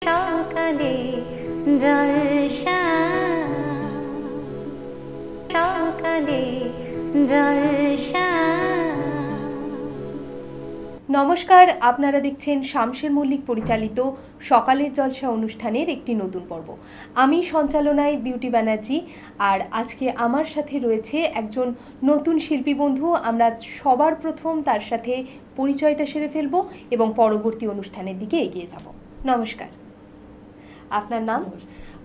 সকালে জলসা, সকালে জলসা। নমস্কার, আপনারা দেখছেন শামশের মল্লিক পরিচালিত সকালের জলসা অনুষ্ঠানের একটি নতুন পর্ব। আমি সঞ্চালনায় বিউটি ব্যানার্জি, আর আজকে আমার সাথে রয়েছে একজন নতুন শিল্পী বন্ধু। আমরা সবার প্রথম তার সাথে পরিচয়টা সেরে ফেলবো এবং পরবর্তী অনুষ্ঠানের দিকে এগিয়ে যাব। নমস্কার, আপনার নাম?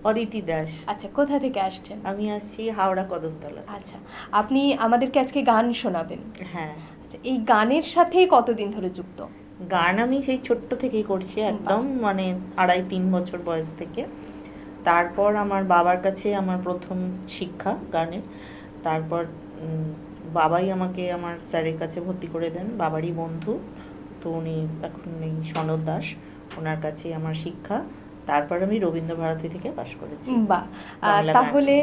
অদিতি দাস। আচ্ছা, কোথা থেকে আসছেন? আমি আসছি হাওড়া কদমতলা। আচ্ছা, আপনি আমাদেরকে আজকে গান শোনাবেন? হ্যাঁ। এই গানের সাথে কতদিন ধরে যুক্ত? গান আমি সেই ছোট্ট থেকেই করছি, একদম মানে 2.5-3 বছর বয়স থেকে। তারপর আমার বাবার কাছে আমার প্রথম শিক্ষা গানের। তারপর বাবাই আমাকে আমার স্যারের কাছে ভর্তি করে দেন, বাবারই বন্ধু, তো উনি এখন এই সনদ দাস, ওনার কাছে আমার শিক্ষা। তারপর আমি রবীন্দ্রভারতী থেকে পাশ করেছি। বাহ, তাহলে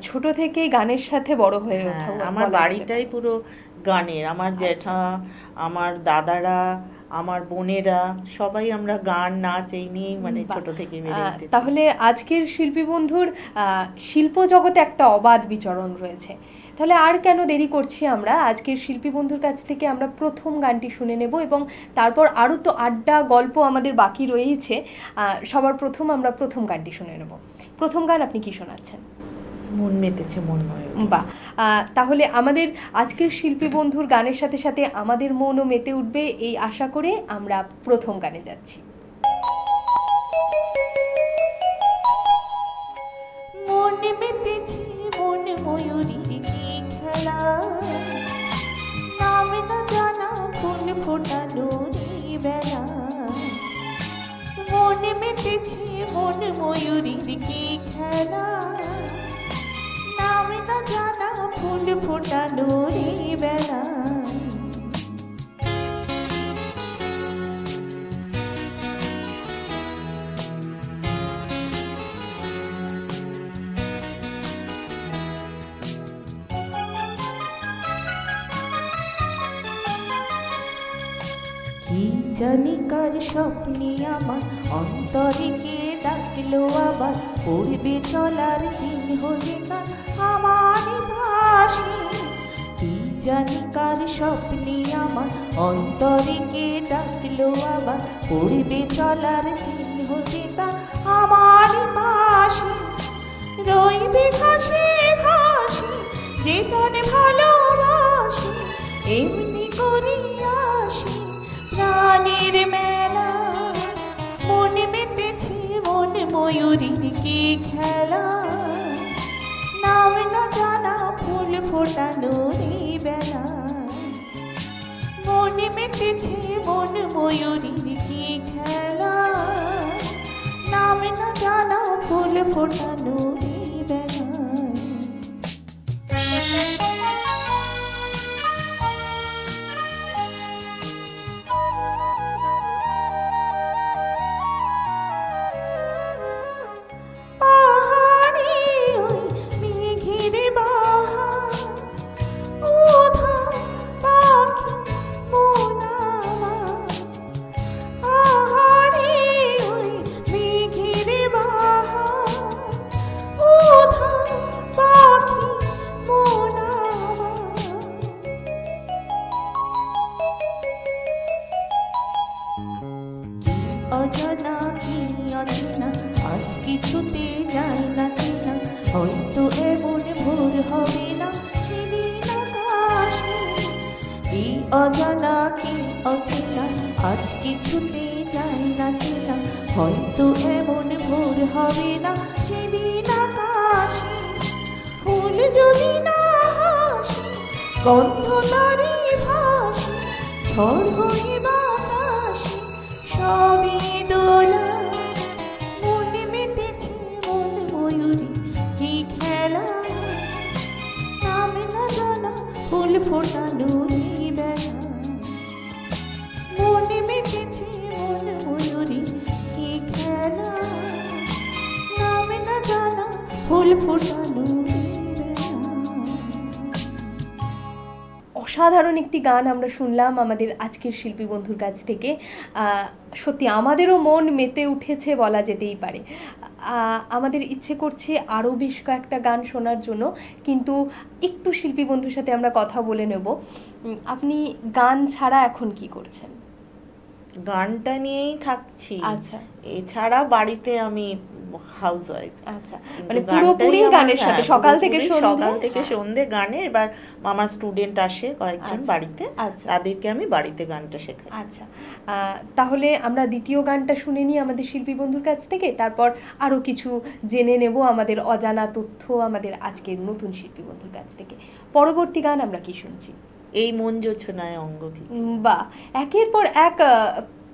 ছোট থেকেই গানের সাথে বড় হয়ে ওঠা। আমার বাড়িটাই পুরো গানের। আমার জ্যাঠা, আমার দাদারা, আমার বোনেরা সবাই আমরা গান নাচ এই নিয়েই মানে ছোট থেকে বেড়ে উঠেছি। তাহলে আজকের শিল্পী বন্ধুর শিল্প জগতে একটা অবাধ বিচরণ রয়েছে। তাহলে আর কেন দেরি করছি, আমরা আজকের শিল্পী বন্ধুর কাছ থেকে আমরা প্রথম গানটি শুনে নেব এবং তারপর আরও তো আড্ডা গল্প আমাদের বাকি রয়েছে। সবার প্রথম আমরা প্রথম গানটি শুনে নেব। প্রথম গান আপনি কি শোনাচ্ছেন? মন মেতেছে মনময়। বাহ, তাহলে আমাদের আজকের শিল্পী বন্ধুর গানের সাথে সাথে আমাদের মনও মেতে উঠবে এই আশা করে আমরা প্রথম গানে যাচ্ছি। মনে মেতেছে মন ময়ূরীর কি খেলা, নামে না জানা ফুল ফোটানোর বেলা। মনে মেতেছে মন ময়ূরীর কি খেলা, নামে না জানা ফুল ফোটানোর বেলা। কি জানি কার স্বপ্নে আমার অন্তরে কে ডাকলো আবার, পড়বে চলার চিহ্ন যেটা আমার ভাষে। কি জানি কার স্বপ্নে আমার অন্তরে কে ডাকলো আবার, পড়বে চলার চিহ্ন যেটা আমার পাশে। রইবে ঘাসে ঘাসে যে জানে ভালোবাসে, এমনি করে আসে প্রাণের মেলা। মনে মেতেছে মন ময়ূরীর কি খেলা, নাম না জানা ফুল ফোটানোর বেলা। মনে মেতেছে মন ময়ূরীর কি খেলা, নাম না জানা ফুল ফোটানোর বেলা। অজানা কি অচেনা আজ কিছুতে যায় না চেনা, হয়তো এমন ভোর হবে না সেদিন আকাশে। এই অজানা কি অচেনা আজ কিছুতে যায় না চেনা, হয়তো এমন ভোর হবে না সেদিন আকাশে। ফুল যদি না হাসে গন্ধ তারি ভাসে, ঝড় হয়ে বাতাসে সবই দোলা। মনে মেতেছে মন ময়ূরী কি খেলা, নামে না জানা ফুল ফোটানোর বেলা। মনে মেতেছে মন ময়ূরী কি খেলা, নামে না জানা ফুল ফোটানোর বেলা। অসাধারণ একটি গান আমরা শুনলাম আমাদের আজকের শিল্পী বন্ধুর কাছ থেকে। সত্যি আমাদেরও মন মেতে উঠেছে বলা যেতেই পারে। আমাদের ইচ্ছে করছে আরও বেশ কয়েকটা গান শোনার জন্য, কিন্তু একটু শিল্পী বন্ধুর সাথে আমরা কথা বলে নেব। আপনি গান ছাড়া এখন কি করছেন? গানটা নিয়েই থাকছি। আচ্ছা। এছাড়া বাড়িতে আমি হাউস ওয়াইফ। আচ্ছা, মানে পুরোপুরি গানের সাথে সকাল থেকে সন্ধে গানে। এবার আমার স্টুডেন্ট আসে কয়েকজন বাড়িতে, তাদেরকে আমি বাড়িতে গানটা শেখাই। আচ্ছা, তাহলে আমরা দ্বিতীয় গানটা শুনে নিই আমাদের শিল্পী বন্ধুর কাছ থেকে, তারপর আরও কিছু জেনে নেব আমাদের অজানা তথ্য আমাদের আজকের নতুন শিল্পী বন্ধুর কাছ থেকে। পরবর্তী গান আমরা কি শুনছি? এই মন জোছনায় অঙ্গ ভিজে। বাহ, একের পর এক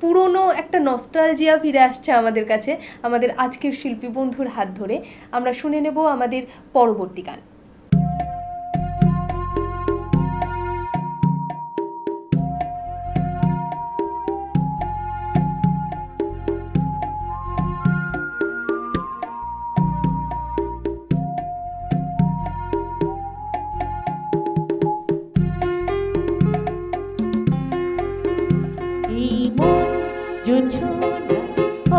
পুরনো একটা নস্টালজিয়া ফিরে আসছে আমাদের কাছে আমাদের আজকের শিল্পী বন্ধুর হাত ধরে। আমরা শুনে নেব আমাদের পরবর্তী গান। এই মন জোছনা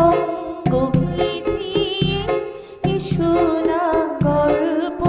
অঙ্গ ভিজিয়ে এসো না গল্প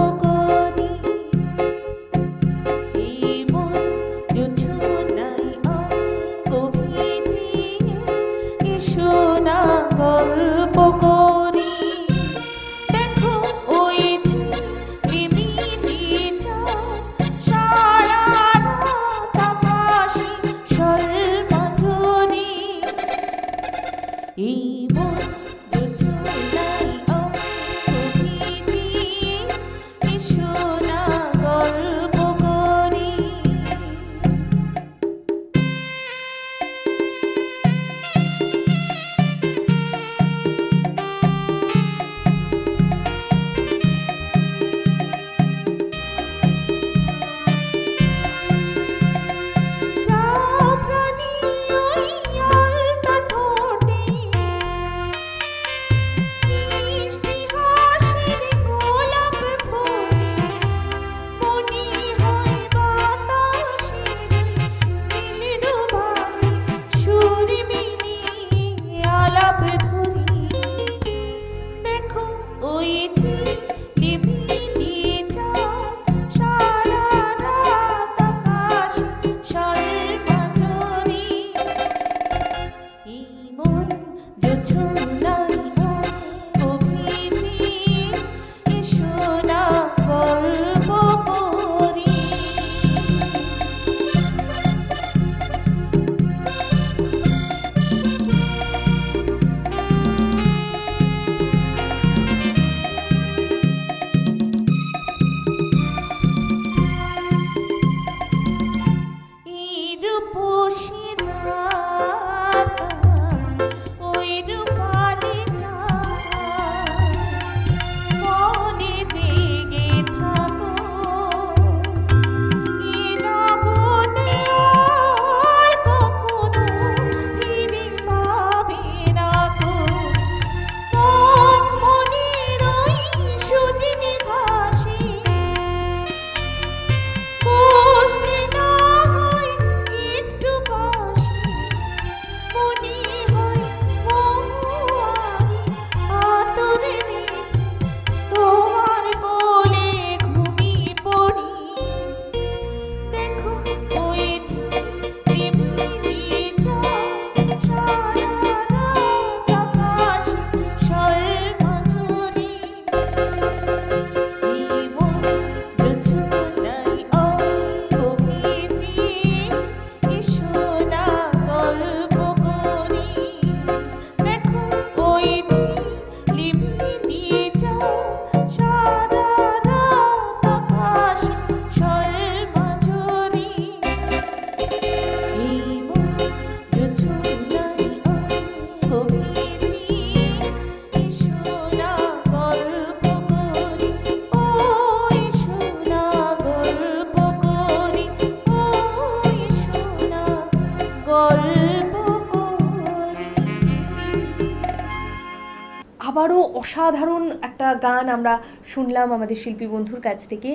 আবারও অসাধারণ একটা গান আমরা শুনলাম আমাদের শিল্পী বন্ধুর কাছ থেকে।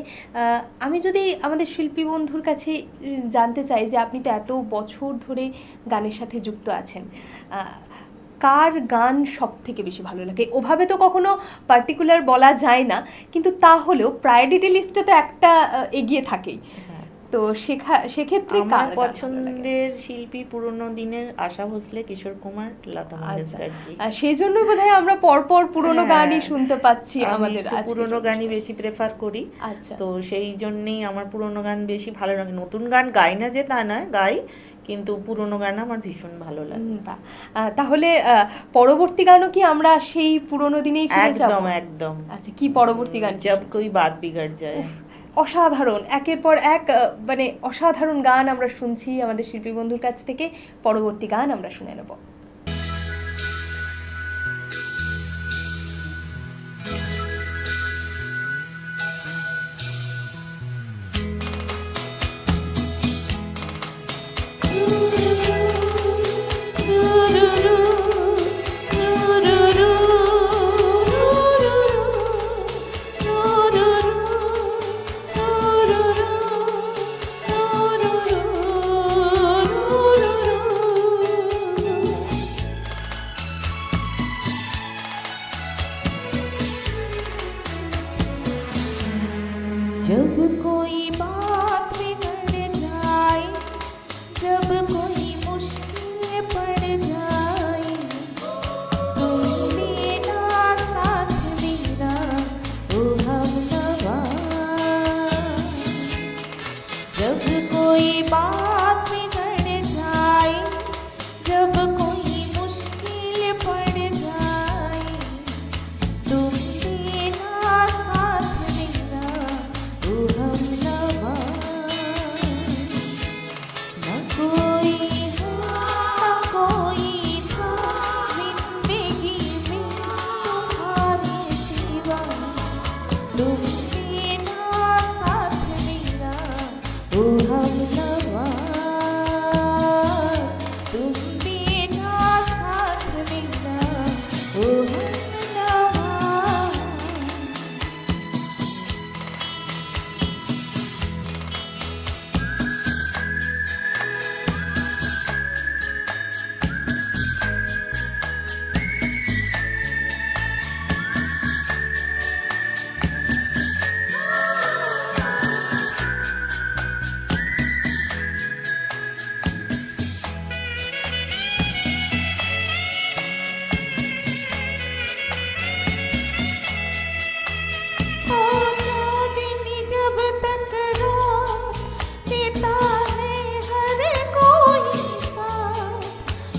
আমি যদি আমাদের শিল্পী বন্ধুর কাছে জানতে চাই যে আপনি তো এত বছর ধরে গানের সাথে যুক্ত আছেন, কার গান সব থেকে বেশি ভালো লাগে? ওভাবে তো কখনো পার্টিকুলার বলা যায় না, কিন্তু তাহলেও প্রায়োরিটি লিস্টে তো একটা এগিয়ে থাকেই। তো সেক্ষেত্রে আমার পছন্দের শিল্পী পুরোনো দিনের আশা ভোসলে, কিশোর কুমার, লতা মঙ্গেশকরজি। সেই জন্যই বোধহয় আমরা পরপর পুরোনো গানই শুনতে পাচ্ছি। আমাদের পুরোনো গানই বেশি প্রেফার করি। আচ্ছা, তো সেই জন্যই আমার পুরোনো গান বেশি ভালো লাগে। নতুন গান গাই না যে তা নয়, গাই, কিন্তু পুরোনো গান আমার ভীষণ ভালো লাগে। তাহলে পরবর্তী গানও কি আমরা সেই পুরোনো দিনেই ফিরে যাব? একদম একদম। আচ্ছা, কি পরবর্তী গান? জব কোই বাত বিগড় যায়। অসাধারণ, একের পর এক মানে অসাধারণ গান আমরা শুনছি আমাদের শিল্পী বন্ধুর কাছ থেকে। পরবর্তী গান আমরা শুনে নেব। जब कोई बात बिगड़ जाए, जब कोई मुश्किल पड़ जाए, तुम देना साथ मेरा ओ हमनवा। जब कोई बात बिगड़ जाए, जब कोई मुश्किल पड़ जाए, तुम देना साथ मेरा ओ हमनवा। न कोई है न कोई था जिंदगी में तुम्हारे सिवा, तुम देना साथ मेरा ओ हमनवा। तुम देना साथ मेरा ओ हमनवा। जब तक रात देता है हर कोई साथ,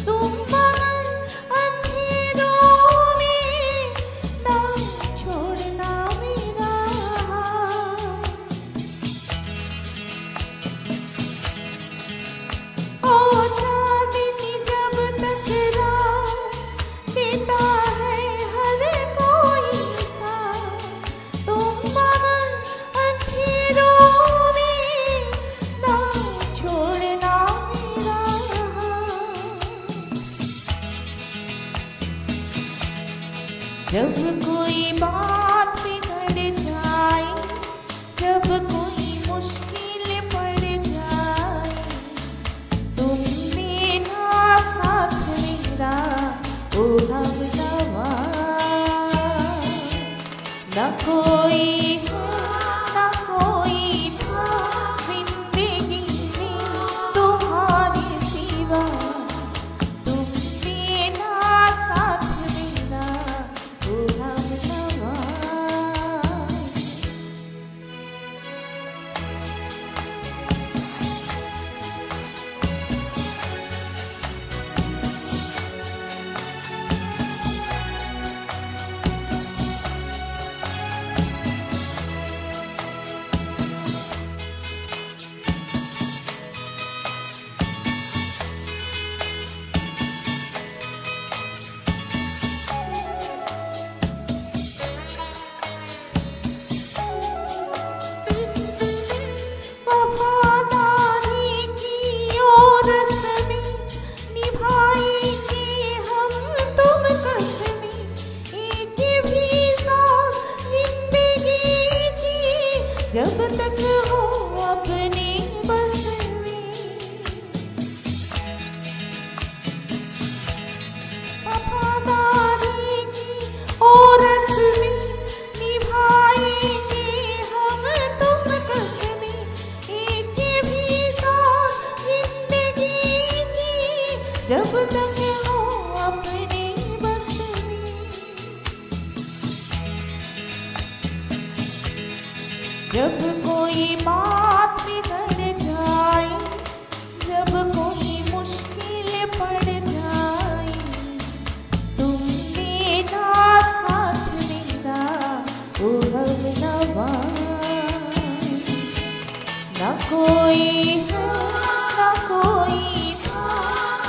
तुम मगर अंधेरों में ना छोड़ना मेरा हाथ। ओ चांदनी जब तक रात देता है हर कोई साथ, तुम मगर अंधेरों में ना छोड़ना मेरा हाथ। जब कोई बात बिगड़ जाए, जब कोई मुश्किल पड़ जाए, तुम देना साथ मेरा ओ हमनवा। न कोई है न कोई था जिंदगी में तुम्हारे सिवा, तुम देना साथ मेरा ओ हमनवा। जब कोई बात बिगड़ जाए, जब कोई मुश्किल पड़ जाए, तुम देना साथ मेरा ओ हमनवा। ना कोई है ना कोई था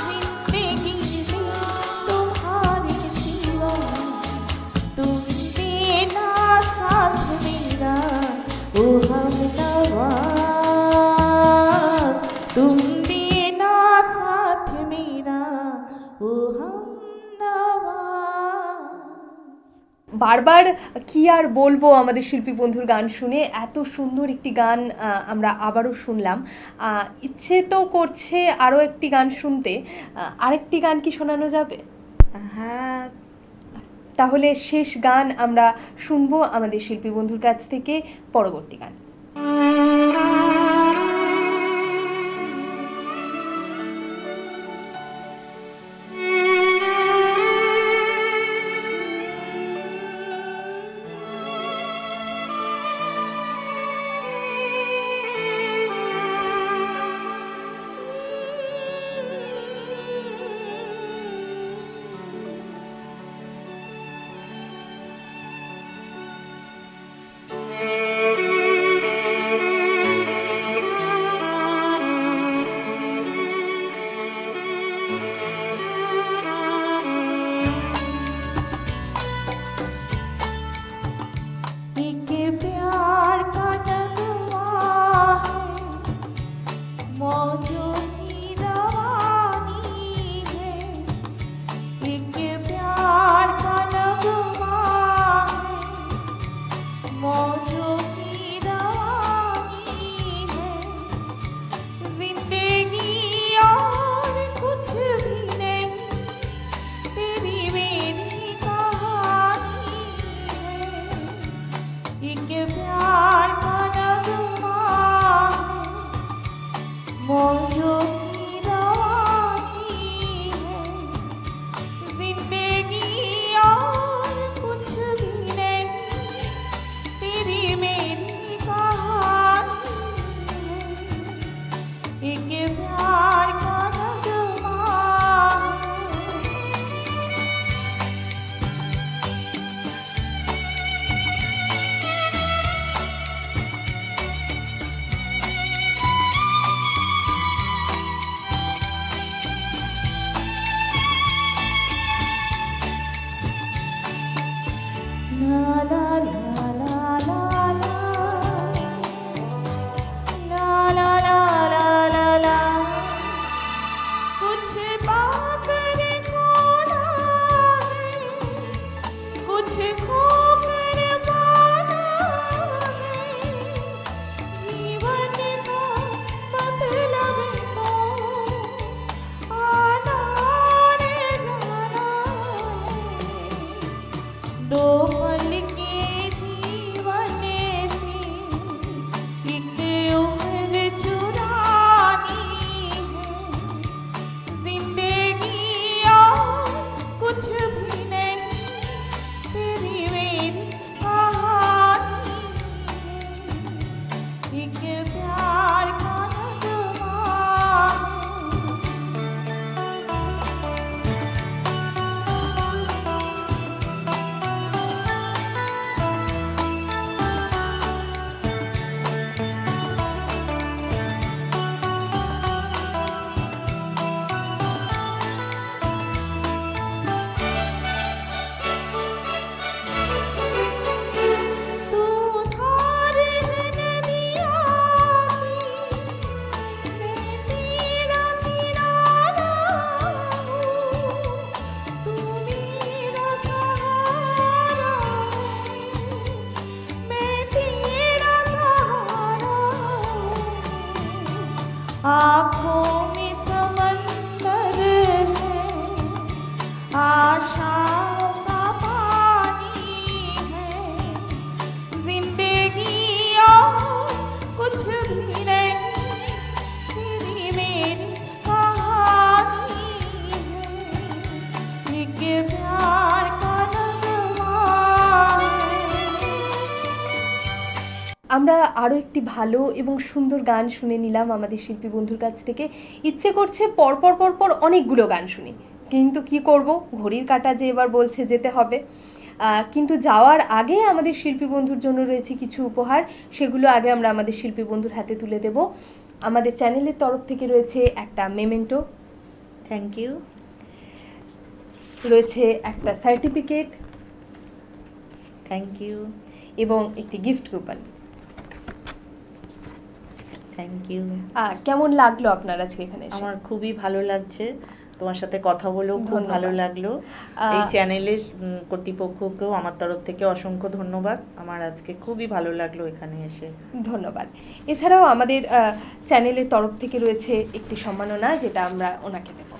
जिंदगी में तुम्हारे सिवा, तुम देना साथ मेरा ओ हमनवा, तुम देना साथ मेरा ओ हमनवा। বারবার কি আর বলবো আমাদের শিল্পী বন্ধুর গান শুনে, এত সুন্দর একটি গান আমরা আবারও শুনলাম। ইচ্ছে তো করছে আরও একটি গান শুনতে, আরেকটি গান কি শোনানো যাবে? হ্যাঁ, তাহলে শেষ গান আমরা শুনবো আমাদের শিল্পী বন্ধুর কাছ থেকে, পরবর্তী গান। एक प्यार का नगमा है, मौजों की रवानी है। एक प्यार का नगमा है, मौजों की रवानी है। जिंदगी और कुछ भी नहीं, तेरी मेरी कहानी है। एक प्यार का नगमा है, मौजों की रवानी है। जिंदगी और कुछ भी नहीं, तेरी मेरी कहानी है। एक प्यार का नगमा है। La la la la la la, la la la la la la। कुछ पाकर खोना है, कुछ खोकर पाना है। जीवन का मतलब तो आना और जाना है। दो पल के जीवन से एक उम्र चुरानी है। जिंदगी और कुछ भी नहीं, तेरी मेरी कहानी है। एक प्यार का नगमा है। আমরা আরও একটি ভালো এবং সুন্দর গান শুনে নিলাম আমাদের শিল্পী বন্ধুর কাছ থেকে। ইচ্ছে করছে পরপর অনেকগুলো গান শুনি, কিন্তু কি করব, ঘড়ির কাঁটা যে এবার বলছে যেতে হবে। কিন্তু যাওয়ার আগে আমাদের শিল্পী বন্ধুর জন্য রয়েছে কিছু উপহার, সেগুলো আগে আমরা আমাদের শিল্পী বন্ধুর হাতে তুলে দেব। আমাদের চ্যানেলের তরফ থেকে রয়েছে একটা মেমেন্টো, থ্যাংক ইউ। রয়েছে একটা সার্টিফিকেট, থ্যাংক ইউ। এবং একটি গিফট কুপন। Thank you. কেমন লাগলো আপনার আজকে এখানে এসে? আমার খুবই ভালো লাগছে, তোমার সাথে কথা বলেও খুব ধন্যবাদ। ভালো লাগলো। এই চ্যানেলের কর্তৃপক্ষকেও আমার তরফ থেকে অসংখ্য ধন্যবাদ। আমার আজকে খুবই ভালো লাগলো এখানে এসে। ধন্যবাদ। এছাড়াও আমাদের চ্যানেলের তরফ থেকে রয়েছে একটি সম্মাননা, যেটা আমরা ওনাকে দেব।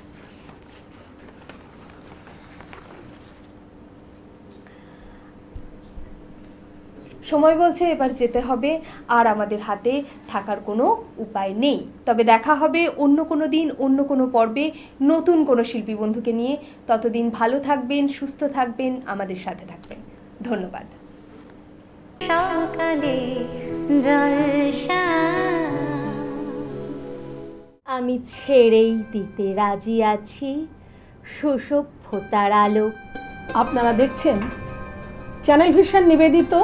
সময় বলছে এবার যেতে হবে, আর আমাদের হাতে থাকার কোনো উপায় নেই। তবে দেখা হবে অন্য কোনো দিন, অন্য কোনো পর্বে, নতুন কোনো শিল্পী বন্ধুকে নিয়ে। ততদিন ভালো থাকবেন, সুস্থ থাকবেন, আমাদের সাথে থাকবেন। ধন্যবাদ। সকালে জলসা আমি ছেড়েই দিতে রাজি আছি সুসভ্যতার আলো। আপনারা দেখছেন চ্যানেল ভিশন নিবেদিত,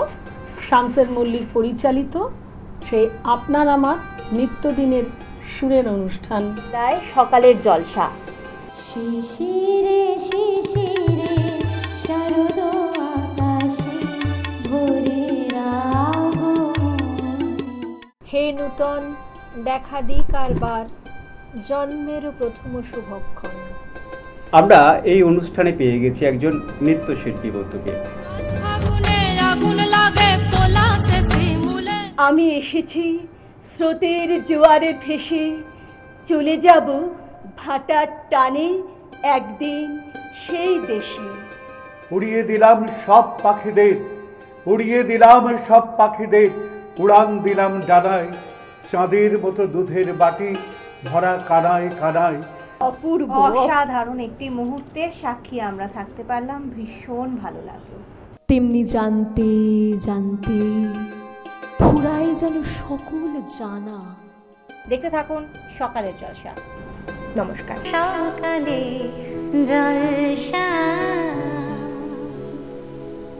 শামসের মল্লিক পরিচালিত সেই আপনার আমার নিত্যদিনের সুরের অনুষ্ঠান তাই সকালের জলসা। শিশিরে শিশিরে শারদ আকাশে ভোরের আগমনে। হে নূতন দেখা দিক কারবার, জন্মের প্রথম শুভক্ষণ। আমরা এই অনুষ্ঠানে পেয়ে গেছি একজন নৃত্যশিল্পী বন্ধুকে। আমি এসেছি স্রোতের জোয়ারে ভেসে, চলে যাব ভাটার টানে একদিন সেই দেশে। উড়িয়ে দিলাম সব পাখিদের, উড়িয়ে দিলাম সব পাখিদের, উড়ান দিলাম ডানায়, চাঁদের মতো দুধের বাটি ভরা কানায় কানায়। অপূর্ব অসাধারণ একটি মুহূর্তের সাক্ষী আমরা থাকতে পারলাম, ভীষণ ভালো লাগলো। তেমনি জানতে জানতে ফুরায় যেন সকল জানা। দেখতে থাকুন সকালের জলসা। নমস্কার। সকালে জলসা।